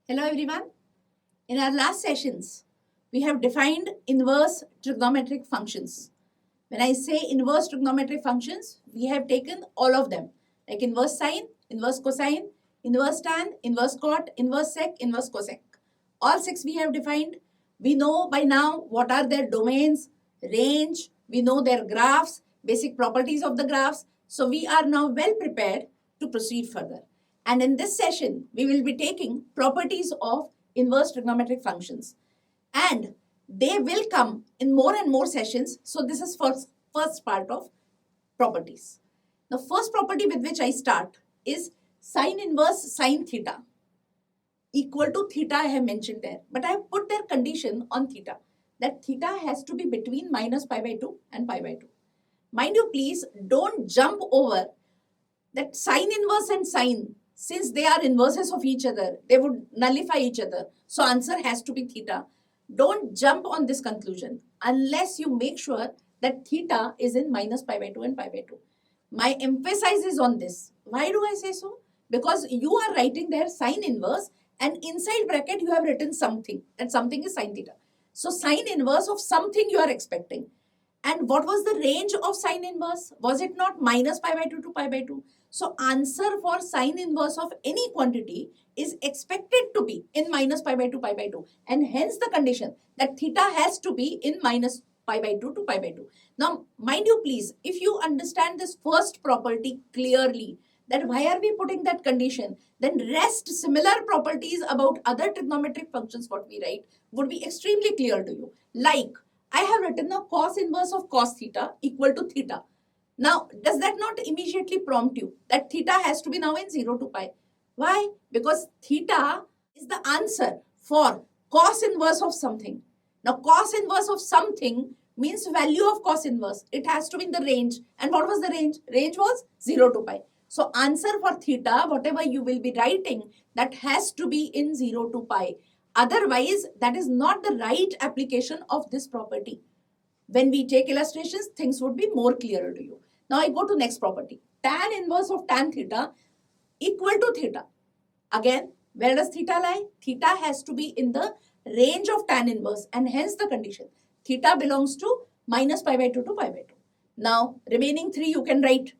Hello everyone. In our last sessions, we have defined inverse trigonometric functions. When I say inverse trigonometric functions, we have taken all of them like inverse sine, inverse cosine, inverse tan, inverse cot, inverse sec, inverse cosec. All six we have defined. We know by now what are their domains, range, we know their graphs, basic properties of the graphs. So we are now well prepared to proceed further. And in this session, we will be taking properties of inverse trigonometric functions. And they will come in more and more sessions. So this is first part of properties. The first property with which I start is sine inverse sine theta equal to theta I have mentioned there. But I have put their condition on theta, that theta has to be between minus pi by 2 and pi by 2. Mind you, please don't jump over that sine inverse and sine. Since they are inverses of each other, they would nullify each other. So answer has to be theta. Don't jump on this conclusion unless you make sure that theta is in minus pi by 2 and pi by 2. My emphasis is on this. Why do I say so? Because you are writing there sine inverse and inside bracket you have written something. And something is sine theta. So sine inverse of something you are expecting. And what was the range of sine inverse? Was it not minus pi by 2 to pi by 2? So answer for sine inverse of any quantity is expected to be in minus pi by 2 pi by 2. And hence the condition that theta has to be in minus pi by 2 to pi by 2. Now, mind you please, if you understand this first property clearly, that why are we putting that condition, then rest similar properties about other trigonometric functions what we write would be extremely clear to you. Like, I have written the cos inverse of cos theta equal to theta. Now, does that not immediately prompt you that theta has to be now in 0 to pi? Why? Because theta is the answer for cos inverse of something. Now, cos inverse of something means value of cos inverse. It has to be in the range. And what was the range? Range was 0 to pi. So, answer for theta, whatever you will be writing, that has to be in 0 to pi. Otherwise, that is not the right application of this property. When we take illustrations, things would be more clearer to you. Now I go to next property. Tan inverse of tan theta equal to theta. Again, where does theta lie? Theta has to be in the range of tan inverse and hence the condition. Theta belongs to minus pi by 2 to pi by 2. Now, remaining three you can write.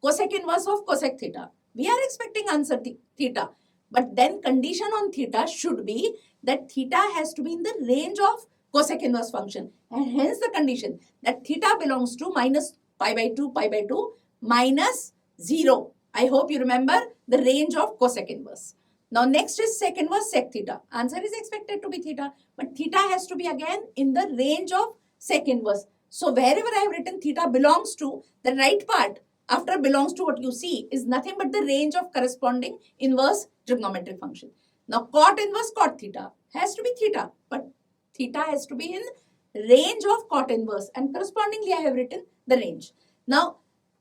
Cosec inverse of cosec theta. We are expecting answer theta. But then condition on theta should be that theta has to be in the range of cosec inverse function. And hence the condition that theta belongs to minus pi by 2 minus 0. I hope you remember the range of cosec inverse. Now next is sec inverse sec theta. Answer is expected to be theta. But theta has to be again in the range of sec inverse. So wherever I have written theta belongs to, the right part after belongs to what you see is nothing but the range of corresponding inverse trigonometric function. Now cot inverse cot theta has to be theta, but theta has to be in range of cot inverse and correspondingly I have written the range. Now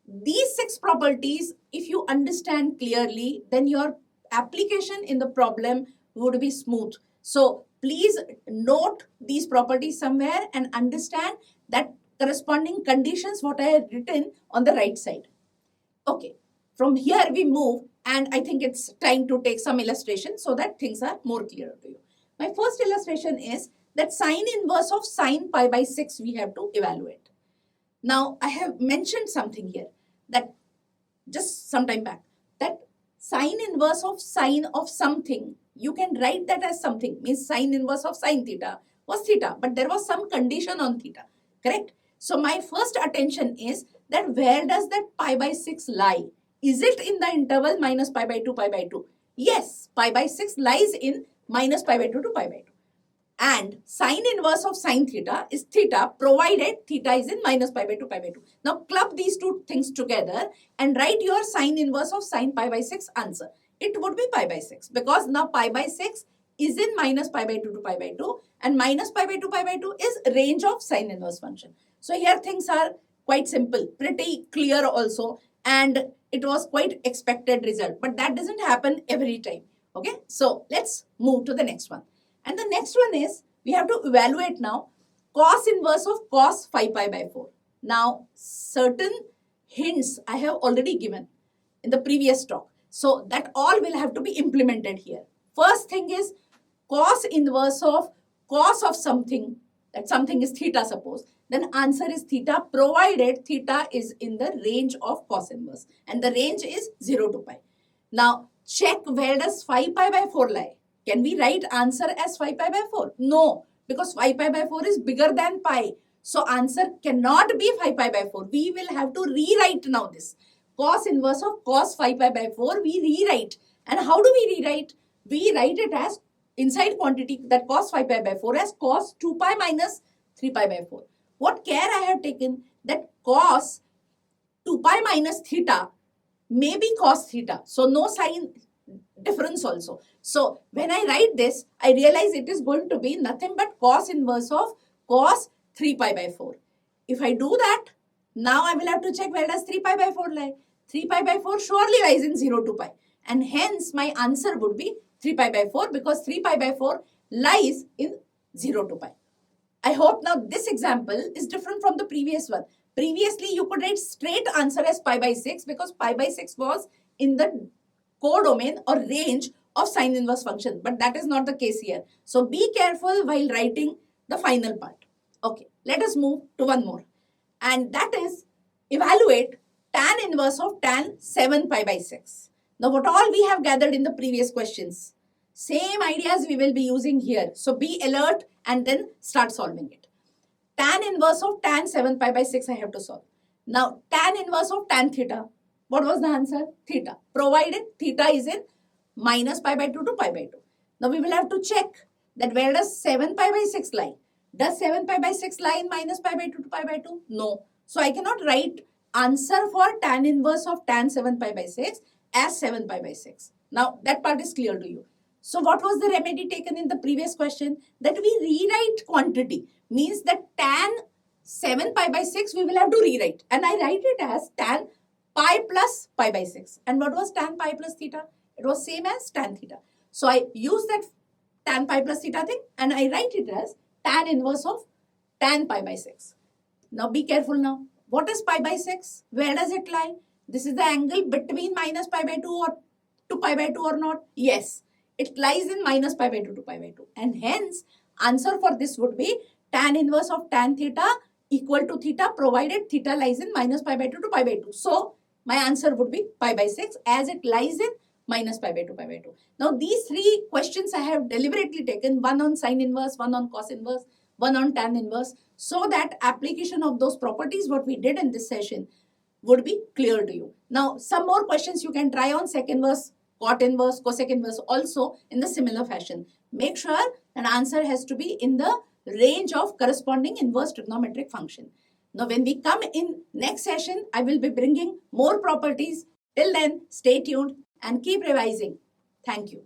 these six properties, if you understand clearly, then your application in the problem would be smooth. So please note these properties somewhere and understand that corresponding conditions what I have written on the right side. Okay, from here we move and I think it's time to take some illustration so that things are more clear to you. My first illustration is that sine inverse of sine pi by 6 we have to evaluate. Now, I have mentioned something here that just some time back, that sine inverse of sine of something, you can write that as something, means sine inverse of sine theta was theta, but there was some condition on theta, correct? So, my first attention is that where does that pi by 6 lie? Is it in the interval minus pi by 2, pi by 2? Yes, pi by 6 lies in minus pi by 2 to pi by 2. And sine inverse of sine theta is theta provided theta is in minus pi by 2 pi by 2. Now club these two things together and write your sine inverse of sine pi by 6 answer. It would be pi by 6 because now pi by 6 is in minus pi by 2 to pi by 2 and minus pi by 2 pi by 2 is range of sine inverse function. So here things are quite simple, pretty clear also, and it was quite expected result, but that doesn't happen every time. Okay, so let's move to the next one. And the next one is, we have to evaluate now cos inverse of cos 5 pi by 4. Now, certain hints I have already given in the previous talk. So, that all will have to be implemented here. First thing is, cos inverse of cos of something, that something is theta suppose, then answer is theta provided theta is in the range of cos inverse and the range is 0 to pi. Now check where does 5 pi by 4 lie. Can we write answer as 5 pi by 4? No, because 5 pi by 4 is bigger than pi. So answer cannot be 5 pi by 4. We will have to rewrite now this. Cos inverse of cos 5 pi by 4 we rewrite. And how do we rewrite? We write it as inside quantity, that cos 5 pi by 4 as cos 2 pi minus 3 pi by 4. What care I have taken that cos 2 pi minus theta may be cos theta. So no sign difference also. So when I write this, I realize it is going to be nothing but cos inverse of cos 3 pi by 4. If I do that, now I will have to check where does 3 pi by 4 lie. 3 pi by 4 surely lies in 0 to pi. And hence my answer would be 3 pi by 4 because 3 pi by 4 lies in 0 to pi. I hope now this example is different from the previous one. Previously, you could write straight answer as pi by 6 because pi by 6 was in the codomain or range of sine inverse function. But that is not the case here. So be careful while writing the final part. Okay, let us move to one more. And that is evaluate tan inverse of tan 7 pi by 6. Now what all we have gathered in the previous questions. Same ideas we will be using here. So be alert and then start solving it. Tan inverse of tan 7 pi by 6 I have to solve. Now tan inverse of tan theta. What was the answer? Theta. Provided theta is in minus pi by 2 to pi by 2. Now we will have to check that where does 7 pi by 6 lie? Does 7 pi by 6 lie in minus pi by 2 to pi by 2? No. So I cannot write answer for tan inverse of tan 7 pi by 6 as 7 pi by 6. Now that part is clear to you. So what was the remedy taken in the previous question? That we rewrite quantity. Means that tan 7 pi by 6 we will have to rewrite. And I write it as tan pi plus pi by 6. And what was tan pi plus theta? It was same as tan theta. So I use that tan pi plus theta thing and I write it as tan inverse of tan pi by 6. Now be careful now. What is pi by 6? Where does it lie? This is the angle between minus pi by 2 or to pi by 2 or not? Yes. It lies in minus pi by 2 to pi by 2. And hence, answer for this would be tan inverse of tan theta equal to theta provided theta lies in minus pi by 2 to pi by 2. So, my answer would be pi by 6 as it lies in minus pi by 2 pi by 2. Now, these three questions I have deliberately taken, one on sine inverse, one on cos inverse, one on tan inverse, so that application of those properties what we did in this session would be clear to you. Now, some more questions you can try on sec inverse, cot inverse, cosec inverse also in the similar fashion. Make sure an answer has to be in the range of corresponding inverse trigonometric function. Now, when we come in next session, I will be bringing more properties. Till then, stay tuned and keep revising. Thank you.